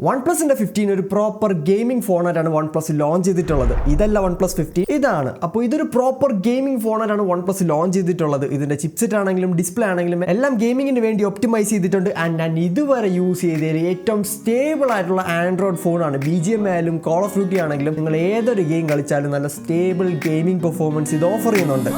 OnePlusന്റെ 15 ഒരു proper gaming ഫോണായിട്ടാണ് OnePlus launch ചെയ്തിട്ടുള്ളത്. ഇതല്ല OnePlus 15, ഇതാണ്. അപ്പോൾ ഇതൊരു പ്രോപ്പർ ഗെയിമിംഗ് ഫോണായിട്ടാണ് OnePlus ലോഞ്ച് ചെയ്തിട്ടുള്ളത്. ഇതിന്റെ ചിപ്സെറ്റ് ആണെങ്കിലും ഡിസ്പ്ലേ ആണെങ്കിലും എല്ലാം ഗെയിമിങ്ങിന് വേണ്ടി ഒപ്റ്റിമൈസ് ചെയ്തിട്ടുണ്ട്. ആൻഡ് ഞാൻ ഇതുവരെ യൂസ് ചെയ്തതിൽ ഏറ്റവും സ്റ്റേബിൾ ആയിട്ടുള്ള ആൻഡ്രോയിഡ് ഫോണാണ്. BGM ആയാലും കോൾ ഓഫ് ഡ്യൂട്ടി ആണെങ്കിലും നിങ്ങൾ ഏതൊരു ഗെയിം കളിച്ചാലും നല്ല സ്റ്റേബിൾ ഗെയിമിംഗ് പെർഫോമൻസ് ഇത് ഓഫർ ചെയ്യുന്നുണ്ട്.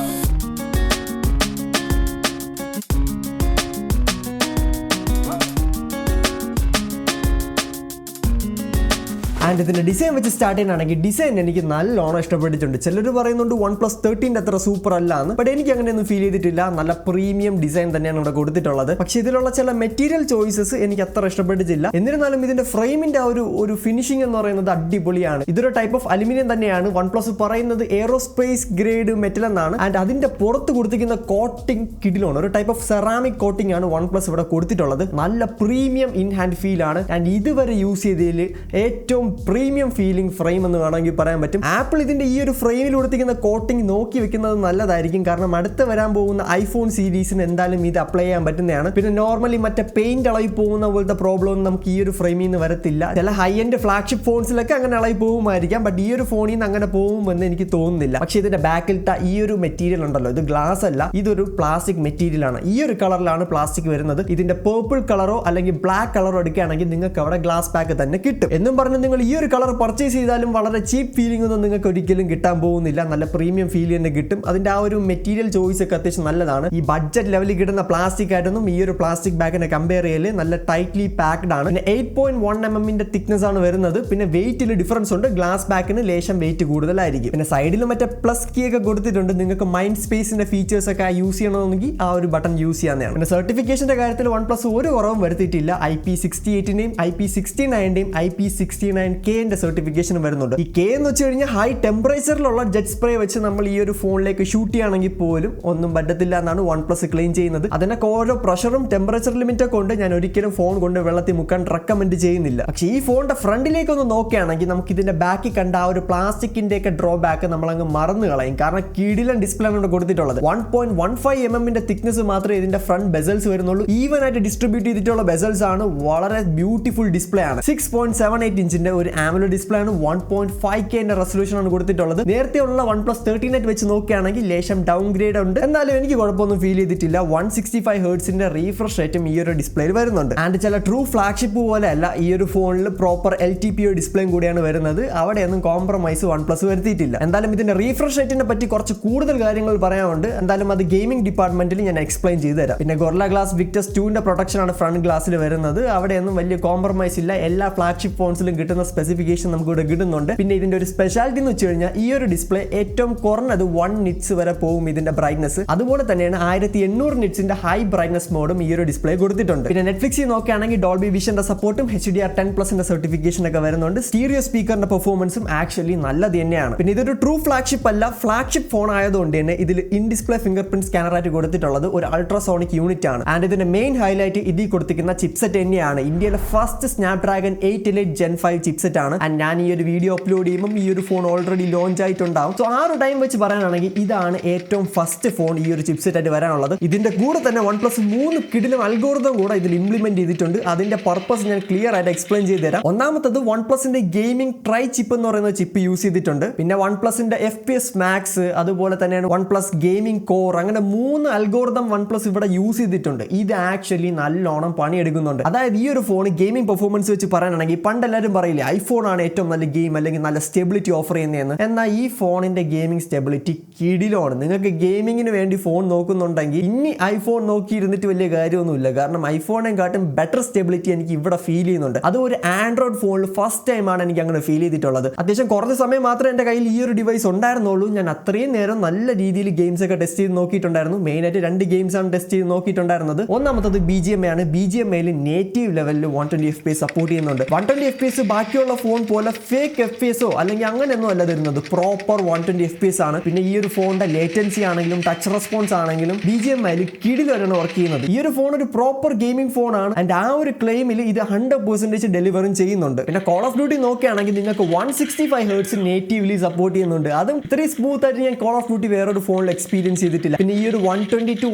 ആൻഡ് ഇതിൻ്റെ ഡിസൈൻ വെച്ച് സ്റ്റാർട്ട് ചെയ്യാനാണെങ്കിൽ ഡിസൈൻ എനിക്ക് നല്ലോണം ഇഷ്ടപ്പെട്ടിട്ടുണ്ട്. ചിലർ പറയുന്നുണ്ട് OnePlus 13 അത്ര സൂപ്പർ അല്ല എന്ന്, ബട്ട് എനിക്ക് അങ്ങനെയൊന്നും ഫീൽ ചെയ്തിട്ടില്ല. നല്ല പ്രീമിയം ഡിസൈൻ തന്നെയാണ് ഇവിടെ കൊടുത്തിട്ടുള്ളത്. പക്ഷേ ഇതിലുള്ള ചില മെറ്റീരിയൽ ചോയ്സസ് എനിക്ക് അത്ര ഇഷ്ടപ്പെട്ടിട്ടില്ല. എന്നിരുന്നാലും ഇതിന്റെ ഫ്രെയിമിന്റെ ഒരു ഫിനിഷിംഗ് എന്ന് പറയുന്നത് അടിപൊളിയാണ്. ഇതൊരു ടൈപ്പ് ഓഫ് അലുമിനിയം തന്നെയാണ്. OnePlus പറയുന്നത് എയറോസ്പേസ് ഗ്രേഡ് മെറ്റൽ എന്നാണ്. ആൻഡ് അതിന്റെ പുറത്ത് കൊടുത്തിരിക്കുന്ന കോട്ടിംഗ് കിടിലാണ്. ഒരു ടൈപ്പ് ഓഫ് സെറാമിക് കോട്ടിംഗ് ആണ് OnePlus ഇവിടെ കൊടുത്തിട്ടുള്ളത്. നല്ല പ്രീമിയം ഇൻ ഹാൻഡ് ഫീൽ ആണ്. ആൻഡ് ഇതുവരെ യൂസ് ചെയ്തതിൽ ഏറ്റവും പ്രീമിയം ഫീലിംഗ് ഫ്രെയിം എന്ന് വേണമെങ്കിൽ പറയാൻ പറ്റും. ആപ്പിൾ ഇതിന്റെ ഈ ഒരു ഫ്രെയിമിൽ കൊടുത്തിരിക്കുന്ന കോട്ടിംഗ് നോക്കി വെക്കുന്നത് നല്ലതായിരിക്കും. കാരണം അടുത്ത് വരാൻ പോകുന്ന ഐഫോൺ സീരീസിന് എന്തായാലും ഇത് അപ്ലൈ ചെയ്യാൻ പറ്റുന്നതാണ്. പിന്നെ നോർമലി മറ്റേ പെയിന്റ് ഇളകി പോകുന്ന പോലത്തെ പ്രോബ്ലം ഒന്നും നമുക്ക് ഈ ഒരു ഫ്രെയിമിൽ നിന്ന് വരത്തില്ല. ചില ഹൈ എൻഡ് ഫ്ലാഗ്ഷിപ്പ് ഫോൺസിലൊക്കെ അങ്ങനെ ഇളകി പോകുമായിരിക്കാം, ബട്ട് ഈ ഒരു ഫോണിൽ നിന്ന് അങ്ങനെ പോകുമെന്ന് എനിക്ക് തോന്നുന്നില്ല. പക്ഷേ ഇതിന്റെ ബാക്കിലിട്ട ഈ ഒരു മെറ്റീരിയൽ ഉണ്ടല്ലോ, ഇത് ഗ്ലാസ് അല്ല, ഇതൊരു പ്ലാസ്റ്റിക് മെറ്റീരിയൽ ആണ്. ഈ ഒരു കളറിലാണ് പ്ലാസ്റ്റിക് വരുന്നത്. ഇതിന്റെ പേർപ്പിൾ കളറോ അല്ലെങ്കിൽ ബ്ലാക്ക് കളറോ എടുക്കുകയാണെങ്കിൽ നിങ്ങൾക്ക് അവിടെ ഗ്ലാസ് പാക്ക് തന്നെ കിട്ടും. എന്നും പറഞ്ഞ് നിങ്ങൾ ഈ ഒരു കളർ പർച്ചേസ് ചെയ്താലും വളരെ ചീപ്പ് ഫീലിംഗ് ഒന്നും നിങ്ങൾക്ക് ഒരിക്കലും കിട്ടാൻ പോകുന്നില്ല. നല്ല പ്രീമിയം ഫീൽ തന്നെ കിട്ടും. അതിന്റെ ആ ഒരു മെറ്റീരിയൽ ചോയ്സ് ഒക്കെ അത്യാവശ്യം നല്ലതാണ്. ഈ ബഡ്ജറ്റ് ലെവലിൽ കിട്ടുന്ന പ്ലാസ്റ്റിക് ആയിട്ടൊന്നും ഈ ഒരു പ്ലാസ്റ്റിക് ബാഗിനെ കമ്പയർ ചെയ്യല് നല്ല ടൈറ്റ്ലി പാക്ഡ് ആണ്. പിന്നെ 8.1 mm തിക്നെസ് ആണ് വരുന്നത്. പിന്നെ വെയിറ്റിൽ ഡിഫറൻസ് ഉണ്ട്. ഗ്ലാസ് ബാക്കിന് ലേശം വെയിറ്റ് കൂടുതലായിരിക്കും. പിന്നെ സൈഡിൽ മറ്റേ പ്ലസ് കീ ഒക്കെ കൊടുത്തിട്ടുണ്ട്. നിങ്ങൾക്ക് മൈൻഡ് സ്പേസിന്റെ ഫീച്ചേഴ്സ് ഒക്കെ യൂസ് ചെയ്യണമെങ്കിൽ ആ ഒരു ബട്ടൺ യൂസ് ചെയ്യാവുന്നതാണ്. പിന്നെ സർട്ടിഫിക്കേഷന്റെ കാര്യത്തിൽ OnePlus ഒരു കുറവും വരുത്തിയിട്ടില്ല. IP68ന്റെയും IP69ന്റെയും IP69K സർട്ടിഫിക്കേഷൻ വരുന്നുണ്ട്. ഈ K എന്ന് വെച്ച് കഴിഞ്ഞാൽ ഹൈ ടെമ്പറേച്ചറിലുള്ള ജെറ്റ് സ്പ്രേ വെച്ച് നമ്മൾ ഈ ഒരു ഫോണിലേക്ക് ഷൂട്ട് ചെയ്യുകയാണെങ്കിൽ പോലും ഒന്നും പറ്റത്തില്ല എന്നാണ് OnePlus ക്ലെയിം ചെയ്യുന്നത്. അതിനൊക്കെ ഓരോ പ്രഷറും ടെമ്പറേച്ചർ ലിമിറ്റ് ഒക്കെ ഉണ്ട്. ഞാൻ ഒരിക്കലും ഫോൺ കൊണ്ട് വെള്ളത്തിൽ മുക്കാൻ റെക്കമെൻഡ് ചെയ്യുന്നില്ല. പക്ഷേ ഈ ഫോണിന്റെ ഫ്രണ്ടിലേക്ക് ഒന്ന് നോക്കുകയാണെങ്കിൽ നമുക്ക് ഇതിന്റെ ബാക്കിൽ കണ്ട ആ ഒരു പ്ലാസ്റ്റിക്കിന്റെ ഒക്കെ ഡ്രോ ബാക്ക് നമ്മൾ അങ്ങ് മറന്നു കളയും. കാരണം കിടിലൻ ഡിസ്പ്ലേ ആണ് കൊടുത്തിട്ടുള്ളത്. 1.15 mm തിക്നെസ് മാത്രമേ ഇതിന്റെ ഫ്രണ്ട് ബെസൽസ് വരുന്നുള്ളൂ. ഈവൻ ആയിട്ട് ഡിസ്ട്രിബ്യൂട്ട് ചെയ്തിട്ടുള്ള ബെസൽസ് ആണ്. വളരെ ബ്യൂട്ടിഫുൾ ഡിസ്പ്ലേ ആണ്. 6.78 ഇഞ്ചിന്റെ ഒരു AMOLED ഡിസ്പ്ലേ ആണ്. 1.5K റെസൊല്യൂഷൻ ആണ് കൊടുത്തിട്ടുള്ളത്. നേരത്തെ ഉള്ള OnePlus 13 വെച്ച് നോക്കുകയാണെങ്കിൽ ലേശം ഡൗൺ ഗ്രേഡ് ഉണ്ട്. എന്നാലും എനിക്ക് കുഴപ്പമൊന്നും ഫീൽ ചെയ്തിട്ടില്ല. 165 ഹെർട്സിന്റെ റീഫ്രഷ് റേറ്റും ഈ ഒരു ഡിസ്പ്ലേയിൽ വരുന്നുണ്ട്. ആൻഡ് ചില ട്രൂ ഫ്ലാഗ്ഷിപ്പ് പോലെ അല്ല, ഈ ഒരു ഫോണിൽ പ്രോപ്പർ LTPO ഡിസ്പ്ലേയും കൂടിയാണ് വരുന്നത്. അവിടെയൊന്നും കോംപ്രമൈസ് OnePlus വരുത്തിയിട്ടില്ല. എന്തായാലും ഇതിന്റെ റീഫ്രഷ് റേറ്റിനെ പറ്റി കുറച്ച് കൂടുതൽ കാര്യങ്ങൾ പറയാനുണ്ട്. എന്തായാലും അത് ഗെയിമിംഗ് ഡിപ്പാർട്ട്മെന്റിൽ ഞാൻ എക്സ്പ്ലെയിൻ ചെയ്തു തരാം. പിന്നെ Gorilla Glass Victus 2ന്റെ പ്രൊട്ടക്ഷൻ ആണ് ഫ്രണ്ട് ഗ്ലാസ്സിൽ വരുന്നത്. അവിടെയൊന്നും വലിയ കോംപ്രമൈസ് ഇല്ല. എല്ലാ ഫ്ലാഗ്ഷിപ്പ് ഫോൺസിലും കിട്ടുന്ന സ്പെസിഫിക്കേഷൻ നമുക്ക് ഇവിടെ കിട്ടുന്നുണ്ട്. പിന്നെ ഇതിന്റെ ഒരു സ്പെഷ്യാലിറ്റി എന്ന് വെച്ച് കഴിഞ്ഞാൽ ഈ ഒരു ഡിസ്പ്ലേ ഏറ്റവും കുറഞ്ഞത് 1 nits വരെ പോകും ഇതിന്റെ ബ്രൈറ്റ്നസ്. അതുപോലെ തന്നെയാണ് 1800 nitsന്റെ ഹൈ ബ്രൈറ്റ്നസ് മോഡും ഈ ഒരു ഡിസ്പ്ലേ കൊടുത്തിട്ടുണ്ട്. പിന്നെ നെറ്റ്ഫ്ലിക്സിൽ നോക്കുകയാണെങ്കിൽ Dolby Visionന്റെ സപ്പോർട്ടും HDR10+ സർട്ടിഫിക്കേഷൻ ഒക്കെ വരുന്നുണ്ട്. സ്റ്റീരിയോ സ്പീക്കറിന്റെ പെർഫോമൻസും ആക്ച്വലി നല്ലത് തന്നെയാണ്. പിന്നെ ഇതൊരു ട്രൂ ഫ്ലാഗ്ഷിപ്പ് അല്ല, ഫ്ലാഗ്ഷിപ്പ് ഫോൺ ആയതുകൊണ്ട് തന്നെ ഇതിൽ in display finger print scanner ആയിട്ട് കൊടുത്തിട്ടുള്ളത് ഒരു അൾട്രാസോണിക് യൂണിറ്റ് ആണ്. ആൻഡ് ഇതിന്റെ മെയിൻ ഹൈലൈറ്റ് ഇതിൽ കൊടുത്തിരിക്കുന്ന ചിപ്സെറ്റ് തന്നെയാണ്. ഇന്ത്യയിലെ ഫസ്റ്റ് Snapdragon 8 Gen 5 ചിപ്സെറ്റ് ആണ്. ആൻഡ് ഞാൻ ഈ ഒരു വീഡിയോ അപ്ലോഡ് ചെയ്യുമ്പോൾ ഈ ഒരു ഫോൺ ഓൾറെഡി ലോഞ്ച് ആയിട്ടുണ്ടാവും. സോ ആ ഒരു ടൈം വെച്ച് പറയാനാണെങ്കിൽ ഇതാണ് ഏറ്റവും ഫസ്റ്റ് ഫോൺ ഈ ഒരു ചിപ്സെറ്റ് ആയിട്ട് വരാനുള്ളത്. ഇതിന്റെ കൂടെ തന്നെ OnePlus 3 കിടിലം അൽഗോരിതം കൂടെ ഇതിൽ ഇംപ്ലിമെന്റ് ചെയ്തിട്ടുണ്ട്. അതിന്റെ പർപ്പസ് ഞാൻ ക്ലിയർ ആയിട്ട് എക്സ്പ്ലെയിൻ ചെയ്ത് തരാം. ഒന്നാമത്തത് OnePlusന്റെ ഗെയിമിംഗ് ട്രൈ ചിപ്പ് എന്ന് പറയുന്ന ചിപ്പ് യൂസ് ചെയ്തിട്ടുണ്ട്. പിന്നെ OnePlusന്റെ FPS Max, അതുപോലെ തന്നെയാണ് OnePlus ഗെയിമിംഗ് കോർ, അങ്ങനെ 3 അൽഗോരിതം OnePlus ഇവിടെ യൂസ് ചെയ്തിട്ടുണ്ട്. ഇത് ആക്ച്വലി നല്ലോണം പണിയെടുക്കുന്നുണ്ട്. അതായത് ഈ ഒരു ഫോൺ ഗെയിമിംഗ് പെർഫോമൻസ് വെച്ച് പറയാനാണെങ്കിൽ പണ്ട് എല്ലാവരും പറയില്ലേ ഐഫോൺ ആണ് ഏറ്റവും നല്ല ഗെയിം അല്ലെങ്കിൽ നല്ല സ്റ്റെബിലിറ്റി ഓഫർ ചെയ്യുന്നതെന്ന്. എന്നാൽ ഈ ഫോണിന്റെ ഗെയിമിംഗ് സ്റ്റെബിലിറ്റി കിടിലാണ്. നിങ്ങൾക്ക് ഗെയിമിങ്ങിന് വേണ്ടി ഫോൺ നോക്കുന്നുണ്ടെങ്കിൽ ഇനി ഐഫോൺ നോക്കി ഇരുന്നിട്ട് വലിയ കാര്യമൊന്നുമില്ല. കാരണം ഐഫോണിനെക്കാട്ടും ബെറ്റർ സ്റ്റെബിലിറ്റി എനിക്ക് ഇവിടെ ഫീൽ ചെയ്യുന്നുണ്ട്. അത് ഒരു ആൻഡ്രോയിഡ് ഫോണിൽ ഫസ്റ്റ് ടൈമാണ് എനിക്ക് അങ്ങനെ ഫീൽ ചെയ്തിട്ടുള്ളത്. അത്യാവശ്യം കുറച്ച് സമയം മാത്രമേ എൻ്റെ കയ്യിൽ ഈ ഒരു ഡിവൈസ് ഉണ്ടായിരുന്നുള്ളൂ. ഞാൻ അത്രയും നേരം നല്ല രീതിയിൽ ഗെയിംസ് ഒക്കെ ടെസ്റ്റ് ചെയ്ത് നോക്കിയിട്ടുണ്ടായിരുന്നു. മെയിനായിട്ട് 2 ഗെയിംസ് ആണ് ടെസ്റ്റ് ചെയ്ത് നോക്കിയിട്ടുണ്ടായിരുന്നത്. ഒന്നാമത്തത് BGMA ആണ്. BGMAയിൽ നേറ്റീവ് ലെവലിൽ 120 FPS സപ്പോർട്ട് ചെയ്യുന്നുണ്ട്. 120 FPS ബാക്കി ബാക്കിയുള്ള ഫോൺ പോലെ ഫേക്ക് FPS അല്ലെങ്കിൽ അങ്ങനെയൊന്നും അല്ല തരുന്നത്. പ്രോപ്പർ 120 FPS ആണ്. പിന്നെ ഈ ഒരു ഫോണിന്റെ ലേറ്റൻസി ആണെങ്കിലും ടച്ച് റെസ്പോൺസ് ആണെങ്കിലും BGMI കിടിലാണ് വർക്ക് ചെയ്യുന്നത്. ഈ ഒരു ഫോൺ ഒരു പ്രോപ്പർ ഗെയിമിംഗ് ഫോൺ ആണ്. ആൻഡ് ആ ഒരു ക്ലെയിമിൽ ഇത് 100% ഡെലിവറും ചെയ്യുന്നുണ്ട്. പിന്നെ കോൾ ഓഫ് ഡ്യൂട്ടി നോക്കുകയാണെങ്കിൽ നിങ്ങൾക്ക് 165 Hz നേറ്റീവ്ലി സപ്പോർട്ട് ചെയ്യുന്നുണ്ട്. അതും ഇത്രയും സ്മൂത്ത് ആയിട്ട് ഞാൻ കോൾ ഓഫ് ഡ്യൂട്ടി വേറൊരു ഫോണിൽ എക്സ്പീരിയൻസ് ചെയ്തിട്ടില്ല. പിന്നെ ഈ ഒരു 120 to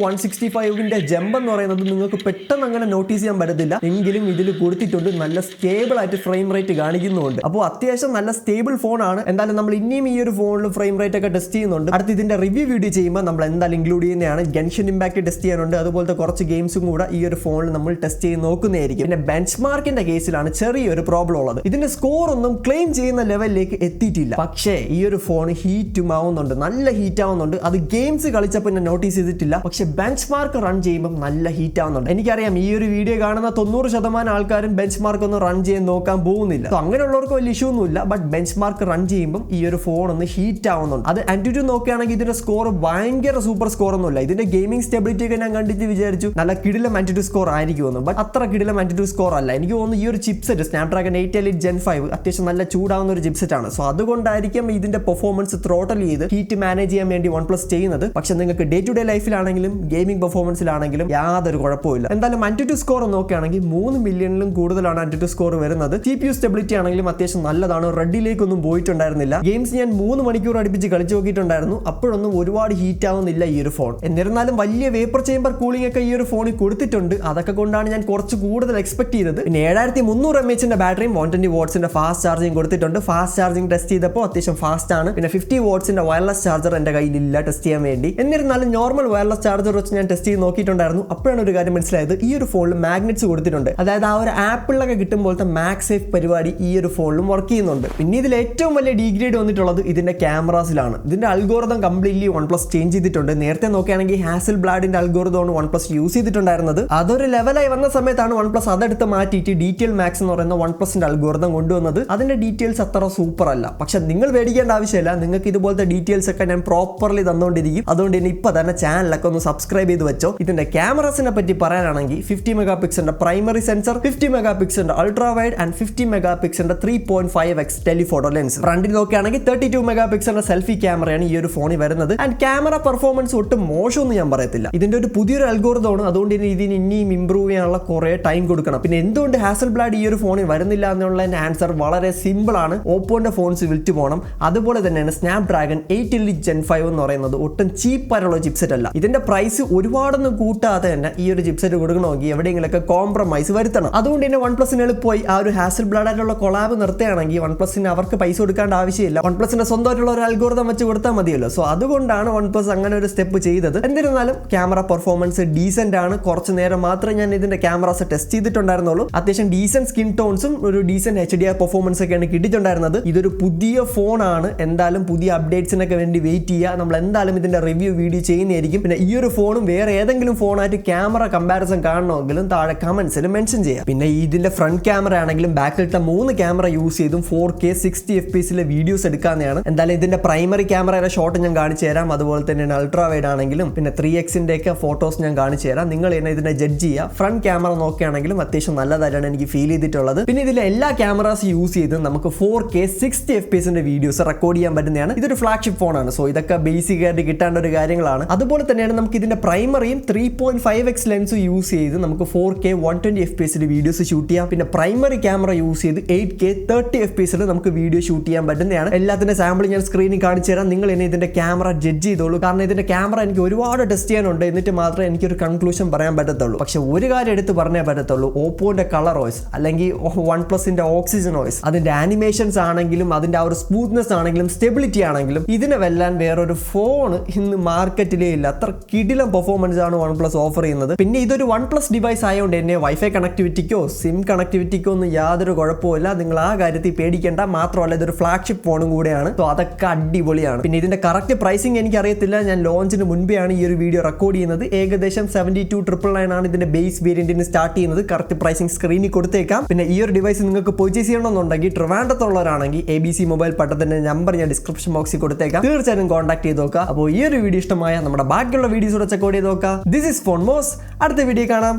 165 ജമ്പ് എന്ന് പറയുന്നത് നിങ്ങൾക്ക് പെട്ടെന്ന് അങ്ങനെ നോട്ടീസ് ചെയ്യാൻ പറ്റത്തില്ല. എങ്കിലും ഇതിൽ കൊടുത്തിട്ടുണ്ട് നല്ല സ്റ്റേബിൾ ആയിട്ട് ഫ്രെയിം റേറ്റ് കാണിക്കുന്നുണ്ട്. അപ്പോൾ അത്യാവശ്യം നല്ല സ്റ്റേബിൾ ഫോണാണ്. എന്തായാലും നമ്മൾ ഇനിയും ഈ ഒരു ഫോണിൽ ഫ്രെയിം റേറ്റ് ഒക്കെ ടെസ്റ്റ് ചെയ്യുന്നുണ്ട്. അടുത്ത് ഇതിന്റെ റിവ്യൂ വീഡിയോ ചെയ്യുമ്പോൾ നമ്മൾ എന്തായാലും ഇൻക്ലൂഡ് ചെയ്യുന്നതാണ്. ഗൻഷൻ ഇമ്പാക്ട് ടെസ്റ്റ് ചെയ്യാനുണ്ട്. അതുപോലത്തെ കുറച്ച് ഗെയിംസും കൂടെ ഈ ഒരു ഫോണിൽ നമ്മൾ ടെസ്റ്റ് ചെയ്ത് നോക്കുന്നതായിരിക്കും. പിന്നെ ബെഞ്ച് മാർക്കിന്റെ കേസിലാണ് ചെറിയൊരു പ്രോബ്ലം ഉള്ളത്. ഇതിന്റെ സ്കോർ ഒന്നും ക്ലെയിം ചെയ്യുന്ന ലെവലിലേക്ക് എത്തിയിട്ടില്ല. പക്ഷേ ഈ ഒരു ഫോൺ ഹീറ്റും ആവുന്നുണ്ട്, നല്ല ഹീറ്റ് ആവുന്നുണ്ട്. അത് ഗെയിംസ് കളിച്ചപ്പോൾ ഞാൻ നോട്ടീസ് ചെയ്തിട്ടില്ല. പക്ഷെ ബെഞ്ച് മാർക്ക് റൺ ചെയ്യുമ്പോൾ നല്ല ഹീറ്റ് ആവുന്നുണ്ട്. എനിക്കറിയാം ഈ ഒരു വീഡിയോ കാണുന്ന 90% ആൾക്കാരും ബെഞ്ച് മാർക്ക് ഒന്ന് റൺ ചെയ്യാൻ നോക്കാൻ പോകുന്നില്ല. അങ്ങനെയുള്ളവർക്ക് വലിയ ഇഷ്യൂ ഒന്നുമില്ല. ബട്ട് ബെഞ്ച് മാർക്ക് റൺ ചെയ്യുമ്പോൾ ഈ ഒരു ഫോൺ ഒന്ന് ഹീറ്റ് ആവുന്നുണ്ട്. അത് AnTuTu നോക്കുകയാണെങ്കിൽ ഇതിന്റെ സ്കോർ ഭയങ്കര സൂപ്പർ സ്കോർ ഒന്നുമില്ല. ഇതിന്റെ ഗെയിമിംഗ് സ്റ്റെബിലിറ്റി ഒക്കെ ഞാൻ കണ്ടിട്ട് വിചാരിച്ചു നല്ല കിടിലം AnTuTu സ്കോർ ആയിരിക്കുമെന്ന്. ബട്ട് അത്ര കിടിലം AnTuTu സ്കോർ അല്ല. എനിക്ക് തോന്നുന്നു ഈ ഒരു ചിപ്സെറ്റ് സ്നാപ്ഡ്രാഗൺ 8 Elite Gen 5 അത്യാവശ്യം നല്ല ചൂടാവുന്ന ഒരു ചിപ്സെറ്റ് ആണ്. സോ അതുകൊണ്ടായിരിക്കും ഇതിന്റെ പെർഫോമൻസ് ത്രോട്ടൽ ചെയ്ത് ഹീറ്റ് മാനേജ് ചെയ്യാൻ വേണ്ടി OnePlus ചെയ്യുന്നത്. പക്ഷെ നിങ്ങൾക്ക് ഡേ ടു ഡേ ലൈഫിലാണെങ്കിലും ഗെയിമിംഗ് പെർഫോമൻസിലാണെങ്കിലും യാതൊരു കുഴപ്പമില്ല. എന്തായാലും AnTuTu സ്കോർ നോക്കുകയാണെങ്കിൽ 3 മില്യണിലും കൂടുതലാണ് AnTuTu സ്കോർ വരുന്നത്. CPU സ്റ്റെബിലിറ്റി ആണെങ്കിലും അത്യാവശ്യം നല്ലതാണ്. റെഡിലേക്കൊന്നും പോയിട്ടുണ്ടായിരുന്നില്ല. ഗെയിംസ് ഞാൻ 3 മണിക്കൂർ അടുപ്പിച്ച് കളിച്ചു നോക്കിയിട്ടുണ്ടായിരുന്നു. അപ്പോഴൊന്നും ഒരുപാട് ഹീറ്റ് ആവുന്നില്ല ഈ ഒരു ഫോൺ. എന്നിരുന്നാലും വലിയ വേപ്പർ ചേമ്പർ കൂളിംഗ് ഒക്കെ ഈ ഒരു ഫോണിൽ കൊടുത്തിട്ടുണ്ട്. അതൊക്കെ കൊണ്ടാണ് ഞാൻ കുറച്ച് കൂടുതൽ എക്സ്പെക്ട് ചെയ്തത്. പിന്നെ 7300 mAh ബാറ്ററിയും 120 വാട്ട്സിന്റെ ഫാസ്റ്റ് ചാർജിങ് കൊടുത്തിട്ടുണ്ട്. ഫാസ്റ്റ് ചാർജിങ് ടെസ്റ്റ് ചെയ്തപ്പോൾ അത്യാവശ്യം ഫാസ്റ്റ് ആണ്. പിന്നെ 50 വാട്ട്സിന്റെ വയർലെസ് ചാർജർ എന്റെ കയ്യിലില്ല ടെസ്റ്റ് ചെയ്യാൻ വേണ്ടി. എന്നിരുന്നാലും നോർമൽ വയർലെസ് ചാർജർ വെച്ച് ഞാൻ ടെസ്റ്റ് ചെയ്ത് നോക്കിയിട്ടുണ്ടായിരുന്നു. അപ്പോഴാണ് ഒരു കാര്യം മനസ്സിലായത്, ഈ ഒരു ഫോണിൽ മാഗ്നറ്റ്സ് കൊടുത്തിട്ടുണ്ട്. അതായത് ആ ഒരു ആപ്പിളിലൊക്കെ കിട്ടുമ്പോഴത്തെ മാക്സേഫ് പരിപാടി ഈ ഒരു ഫോണിലും വർക്ക് ചെയ്യുന്നുണ്ട്. പിന്നെ ഇതിൽ ഏറ്റവും വലിയ ഡീഗ്രേഡ് വന്നിട്ടുള്ളത് ഇതിന്റെ ക്യാമറാസിലാണ്. ഇതിന്റെ അൽഗോറിതം കംപ്ലീറ്റ്ലി OnePlus ചേഞ്ച് ചെയ്തിട്ടുണ്ട്. നേരത്തെ നോക്കുകയാണെങ്കിൽ ഹാസൽബ്ലാഡിന്റെ അൽഗോറിതമാണ് OnePlus യൂസ് ചെയ്തിട്ടുണ്ടായിരുന്നത്. അതൊരു ലെവലായി വന്ന സമയത്താണ് OnePlus അതെടുത്ത് മാറ്റിയിട്ട് ഡീറ്റെയിൽ മാക്സ് എന്ന് പറയുന്ന OnePlusന്റെ അൽഗോറിതം കൊണ്ടുവന്നത്. അതിന്റെ ഡീറ്റെയിൽസ് അത്ര സൂപ്പർ അല്ല. പക്ഷെ നിങ്ങൾ പേടിക്കേണ്ട ആവശ്യമില്ല. നിങ്ങൾക്ക് ഇതുപോലത്തെ ഡീറ്റെയിൽസ് ഒക്കെ ഞാൻ പ്രോപ്പർലി തന്നുകൊണ്ടിരിക്കും. അതുകൊണ്ട് തന്നെ ഇപ്പൊ തന്നെ ചാനലൊക്കെ ഒന്ന് സബ്സ്ക്രൈബ് ചെയ്ത് വെച്ചോ. ഇതിന്റെ ക്യാമറാസിനെ പറ്റി പറയാനാണെങ്കിൽ 50 മെഗാപിക്സലിന്റെ പ്രൈമറി സെൻസർ, 50 മെഗാപിക്സലിന്റെ അൾട്രാ വൈഡ് ആൻഡ് 50 മെഗാപിക്സലിന്റെ 3.5x ടെലിഫോട്ടോ ലെൻസ്. ഫ്രണ്ടിൽ നോക്കുകയാണെങ്കിൽ 32 മെഗാപിക്സലിന്റെ സെൽഫി ക്യാമറയാണ് ഈ ഒരു ഫോണിൽ വരുന്നത്. ആൻഡ് ക്യാമറ പെർഫോമൻസ് ഒട്ടും മോശമൊന്നും ഞാൻ പറയത്തില്ല. ഇതിന്റെ ഒരു പുതിയൊരു അൽഗോറിതമാണ്. അതുകൊണ്ട് തന്നെ ഇതിന് ഇനിയും ഇംപ്രൂവ് ചെയ്യാനുള്ള കുറെ ടൈം കൊടുക്കണം. പിന്നെ എന്തുകൊണ്ട് ഹാസൽബ്ലാഡ് ഈ ഒരു ഫോണിൽ വരുന്നില്ല എന്നുള്ള ആൻസർ വളരെ സിമ്പിൾ ആണ്. ഓപ്പോന്റെ ഫോൺസ് വിൽറ്റ് പോകണം. അതുപോലെ തന്നെയാണ് സ്നാപ്ഡ്രാഗൺ 8 Elite Gen 5 എന്ന് പറയുന്നത് ഒട്ടും ചീപ്പായിട്ടുള്ള ചിപ്സെറ്റ് അല്ല. ഇതിന്റെ പ്രൈസ് ഒരുപാടൊന്നും കൂട്ടാതെ തന്നെ ഈ ഒരു ചിപ്സെറ്റ് കൊടുക്കണമെങ്കിൽ എവിടെയെങ്കിലൊക്കെ കോംപ്രമൈസ് വരുത്തണം. അതുകൊണ്ട് തന്നെ OnePlusന് എളുപ്പമായി ആ ഒരു ഹാസൽബ്ലാഡ് ആയിട്ടുള്ള കൊളാബ് നിർത്തുകയാണെങ്കിൽ OnePlusന് അവർക്ക് പൈസ കൊടുക്കേണ്ട ആവശ്യമില്ല. OnePlusന്റെ സ്വന്തമായിട്ടുള്ള ഒരു അൽഗോറിതം വെച്ച് കൊടുത്താൽ മതിയല്ലോ. സോ അതുകൊണ്ടാണ് OnePlus അങ്ങനെ ഒരു സ്റ്റെപ്പ് ചെയ്തത്. എന്നിരുന്നാലും ക്യാമറ പെർഫോമൻസ് ഡീസന്റ് ആണ്. കുറച്ച് നേരം മാത്രമേ ഞാൻ ഇതിന്റെ ക്യാമറാസ് ടെസ്റ്റ് ചെയ്തിട്ടുണ്ടായിരുന്നുള്ളൂ. അത്യാവശ്യം ഡീസന്റ് സ്കിൻ ടോൺസും ഒരു ഡീസന്റ് HDR പെർഫോമൻസ് ഒക്കെയാണ് കിട്ടിയിട്ടുണ്ടായിരുന്നത്. ഇതൊരു പുതിയ ഫോണാണ്. എന്തായാലും പുതിയ അപ്ഡേറ്റ്സിനൊക്കെ വേണ്ടി വെയിറ്റ് ചെയ്യുക. നമ്മൾ എന്തായാലും ഇതിന്റെ റിവ്യൂ വീഡിയോ ചെയ്യുന്നതായിരിക്കും. പിന്നെ ഈ ഒരു ഫോണും വേറെ ഏതെങ്കിലും ഫോണായിട്ട് ക്യാമറ കമ്പാരിസൺ കാണണമെങ്കിലും താഴെ കമന്റ്സിൽ മെൻഷൻ ചെയ്യാം. പിന്നെ ഇതിന്റെ ഫ്രണ്ട് ക്യാമറ ആണെങ്കിലും ബാക്കിലത്തെ 3 ക്യാമറ യൂസ് ചെയ്തും 4K 60 FPS വീഡിയോസ് എടുക്കാവുന്നതാണ്. എന്തായാലും ഇതിന്റെ പ്രൈമറി ക്യാമറയുടെ ഷോട്ട് ഞാൻ കാണിച്ചു തരാം. അതുപോലെ തന്നെ അൾട്രാ വൈഡ് ആണെങ്കിലും പിന്നെ 3x ഒക്കെ ഫോട്ടോസ് ഞാൻ കാണിച്ചു തരാം. നിങ്ങൾ തന്നെ ഇതിനെ ജഡ്ജ് ചെയ്യുക. ഫ്രണ്ട് ക്യാമറ നോക്കുകയാണെങ്കിലും അത്യാവശ്യം നല്ലതായിട്ടാണ് എനിക്ക് ഫീൽ ചെയ്തിട്ടുള്ളത്. പിന്നെ ഇതിലെ എല്ലാ ക്യാമറാസ് യൂസ് ചെയ്ത് നമുക്ക് 4K 60 FPS വീഡിയോസ് റെക്കോർഡ് ചെയ്യാൻ പറ്റുന്നതാണ്. ഇതൊരു ഫ്ലാഗ്ഷിപ്പ് ഫോണാണ്. സോ ഇതൊക്കെ ബേസിക് ആയിട്ട് കിട്ടേണ്ട ഒരു കാര്യങ്ങളാണ്. അതുപോലെ തന്നെയാണ് നമുക്ക് ഇതിന്റെ പ്രൈമറിയും 3.5x ലെൻസ് യൂസ് ചെയ്ത് നമുക്ക് 4K 120 FPS വീഡിയോസ് ഷൂട്ട് ചെയ്യാം. പിന്നെ പ്രൈമറി ക്യാമറ യൂസ് ചെയ്ത് 8K 30 FPS നമുക്ക് വീഡിയോ ഷൂട്ട് ചെയ്യാൻ പറ്റുന്നതാണ്. എല്ലാത്തിന്റെ സാമ്പിൾ ഞാൻ സ്ക്രീനിൽ കാണിച്ചു തരാം. നിങ്ങൾ എന്നെ ഇതിന്റെ ക്യാമറ ജഡ്ജ് ചെയ്തോളൂ. കാരണം ഇതിന്റെ ക്യാമറ എനിക്ക് ഒരുപാട് ടെസ്റ്റ് ചെയ്യാനുണ്ട്. എന്നിട്ട് മാത്രമേ എനിക്കൊരു കൺക്ലൂഷൻ പറയാൻ പറ്റത്തുള്ളൂ. പക്ഷെ ഒരു കാര്യം എടുത്ത് പറഞ്ഞേ പറ്റത്തുള്ളൂ. ഓപ്പോന്റെ കളർ ഓയ്സ് അല്ലെങ്കിൽ OnePlusന്റെ ഓക്സിജൻ ഓയ്സ്, അതിന്റെ ആനിമേഷൻസ് ആണെങ്കിലും അതിന്റെ ആ ഒരു സ്മൂത്ത്നെസ് ആണെങ്കിലും സ്റ്റെബിലിറ്റി ആണെങ്കിലും ഇതിനെ വെല്ലാൻ വേറൊരു ഫോൺ ഇന്ന് മാർക്കറ്റിലേ ഇല്ല. അത്ര കിടിലം പെർഫോമൻസ് ആണ് OnePlus ഓഫർ ചെയ്യുന്നത്. പിന്നെ ഇതൊരു OnePlus ഡിവൈസ് ആയതുകൊണ്ട് തന്നെ വൈഫൈ കണക്ടിവിറ്റിക്കോ സിം കണക്ടിവിറ്റിക്കോ ഒന്നും യാതൊരു കുഴപ്പമില്ല. നിങ്ങൾ ആ കാര്യത്തിൽ പേടിക്കേണ്ട. മാത്രമല്ല ഇതൊരു ഫ്ലാഗ്ഷിപ്പ് ഫോണും കൂടെയാണ്. സോ അതൊക്കെ അടിപൊളിയാണ്. പിന്നെ ഇതിന്റെ കറക്റ്റ് പ്രൈസിങ് എനിക്ക് അറിയത്തില്ല. ഞാൻ ലോഞ്ചിന് മുൻപെയാണ് ഈ ഒരു വീഡിയോ റെക്കോർഡ് ചെയ്യുന്നത്. ഏകദേശം 72,999 ആണ് ഇതിന്റെ ബേസ് വേരിയന്റിന് സ്റ്റാർട്ട് ചെയ്യുന്നത്. കറക്റ്റ് പ്രൈസിങ് സ്ക്രീനിൽ കൊടുത്തേക്കാം. പിന്നെ ഈ ഒരു ഡിവൈസ് നിങ്ങൾക്ക് പർച്ചേസ് ചെയ്യണമെന്നുണ്ടെങ്കിൽ ട്രിവാൻഡ്രത്തുള്ളവരാണെങ്കിൽ ABC മൊബൈൽ പട്ടത്തിന്റെ നമ്പർ ഞാൻ ഡിസ്ക്രിപ്ഷൻ ബോക്സിൽ കൊടുത്തേക്കാം. തീർച്ചയായും കോൺടാക്ട് ചെയ്ത് നോക്കുക. അപ്പോൾ ഈ ഒരു വീഡിയോ ഇഷ്ടമായ നമ്മുടെ ബാക്കിയുള്ള വീഡിയോസ് ചെക്ക് ചെയ്ത് നോക്കുക. ദിസ് ഇസ് ഫോൺ മോസ്. അടുത്ത വീഡിയോ കാണാം.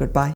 Good by.